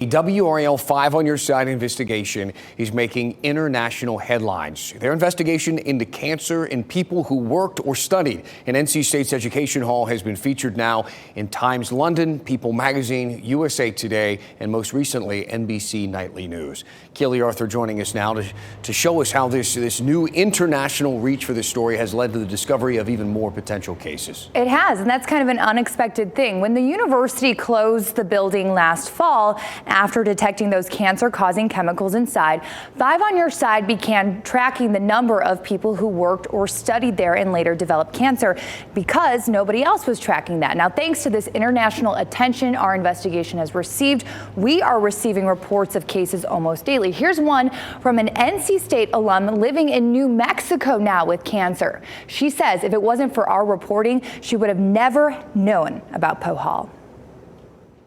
The WRAL 5 on Your Side investigation is making international headlines. Their investigation into cancer in people who worked or studied in NC State's Education Hall has been featured now in Times London, People Magazine, USA Today, and most recently NBC Nightly News. Keely Arthur joining us now to show us how this new international reach for this story has led to the discovery of even more potential cases. It has, and that's kind of an unexpected thing. When the university closed the building last fall, after detecting those cancer-causing chemicals inside, 5 on Your Side began tracking the number of people who worked or studied there and later developed cancer because nobody else was tracking that. Now, thanks to this international attention our investigation has received, we are receiving reports of cases almost daily. Here's one from an NC State alum living in New Mexico now with cancer. She says if it wasn't for our reporting, she would have never known about Poe Hall.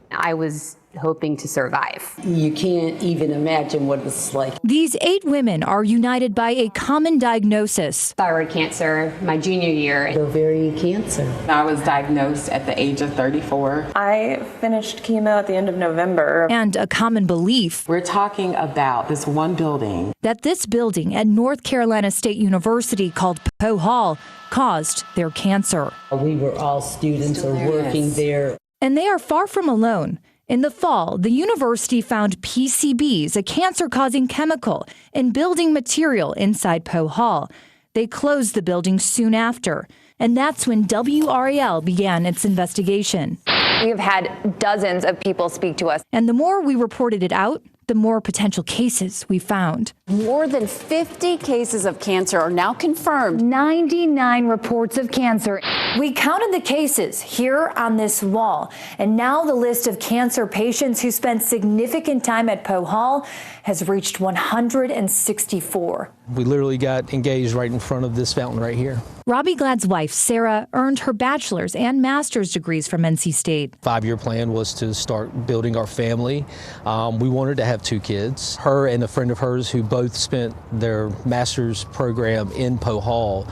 I was hoping to survive. You can't even imagine what it's like. These 8 women are united by a common diagnosis. Thyroid cancer my junior year. Ovarian cancer. I was diagnosed at the age of 34. I finished chemo at the end of November. And a common belief. We're talking about this one building. That this building at North Carolina State University called Poe Hall caused their cancer. We were all students or working there. And they are far from alone. In the fall, the university found PCBs, a cancer-causing chemical, in building material inside Poe Hall. They closed the building soon after, and that's when WRAL began its investigation. We have had dozens of people speak to us. And the more we reported it out, the more potential cases we found. More than 50 cases of cancer are now confirmed. 99 reports of cancer. We counted the cases here on this wall, and now the list of cancer patients who spent significant time at Poe Hall has reached 164. We literally got engaged right in front of this fountain right here. Robbie Glad's wife, Sarah, earned her bachelor's and master's degrees from NC State. 5-year plan was to start building our family. We wanted to have 2 kids. Her and a friend of hers who both spent their master's program in Poe Hall,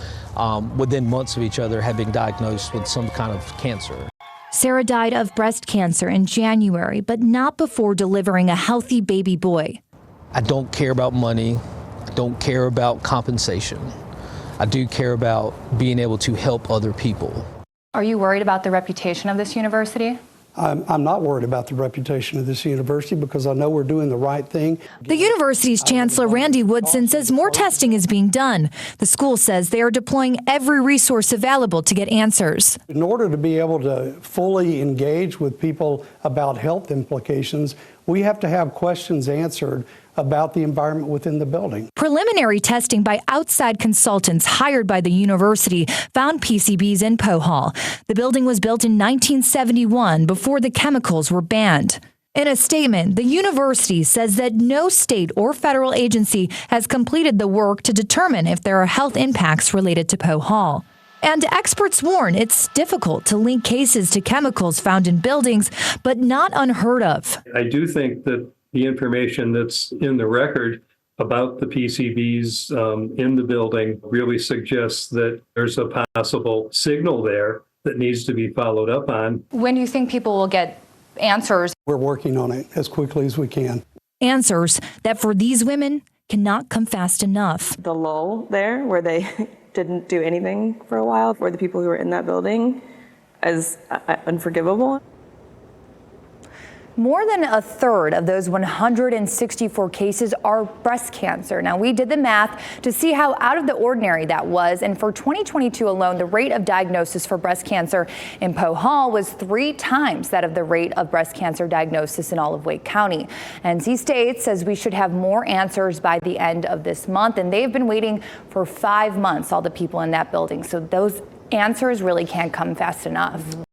within months of each other, had been diagnosed with some kind of cancer. Sarah died of breast cancer in January, but not before delivering a healthy baby boy. I don't care about money. I don't care about compensation. I do care about being able to help other people. Are you worried about the reputation of this university? I'm not worried about the reputation of this university because I know we're doing the right thing. The university's chancellor, Randy Woodson, says more testing is being done. The school says they are deploying every resource available to get answers. In order to be able to fully engage with people about health implications, we have to have questions answered about the environment within the building. Preliminary testing by outside consultants hired by the university found PCBs in Poe Hall. The building was built in 1971 before the chemicals were banned. In a statement, the university says that no state or federal agency has completed the work to determine if there are health impacts related to Poe Hall. And experts warn it's difficult to link cases to chemicals found in buildings, but not unheard of. I do think that the information that's in the record about the PCBs in the building really suggests that there's a possible signal there that needs to be followed up on. When do you think people will get answers? We're working on it as quickly as we can. Answers that for these women cannot come fast enough. The lull there where they didn't do anything for a while for the people who were in that building is unforgivable. More than a third of those 164 cases are breast cancer. Now, we did the math to see how out of the ordinary that was. And for 2022 alone, the rate of diagnosis for breast cancer in Poe Hall was 3 times that of the rate of breast cancer diagnosis in all of Wake County. NC State says we should have more answers by the end of this month. And they've been waiting for 5 months, all the people in that building. So those answers really can't come fast enough.